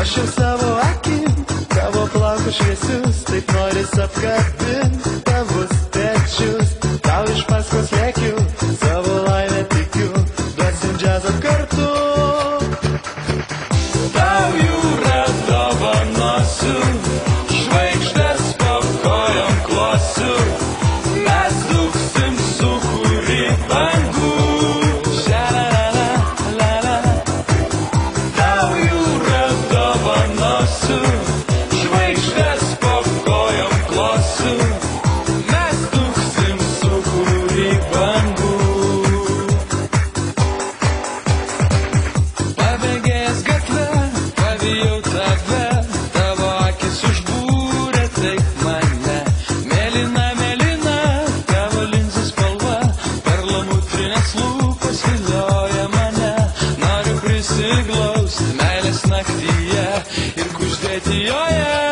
Aš jau savo akim, tavo plaukus šviesius, taip noris apkabint tavus pečius. Tau iš paskos lėkiu, savo laimę tikiu, duosim džiazą kartu. Tau jūrą dovanosiu, žvaigždės po kojom klosiu, mes dūksim sūkurį bangų. Ša-la-la-la-la-la. Tau jūrą dovanosiu, žvaigždės po kojom klosiu, mes dūksim sūkurį bangų. Pabėgęs gatve, pavijau tave, tavo akis užbūrė taip mane. Mėlyna, mėlyna, tavo linzų spalva, perlamutrinės lūpos vilioja mane. Noriu prisiglaust meilės naktyje ir kuždėti joje.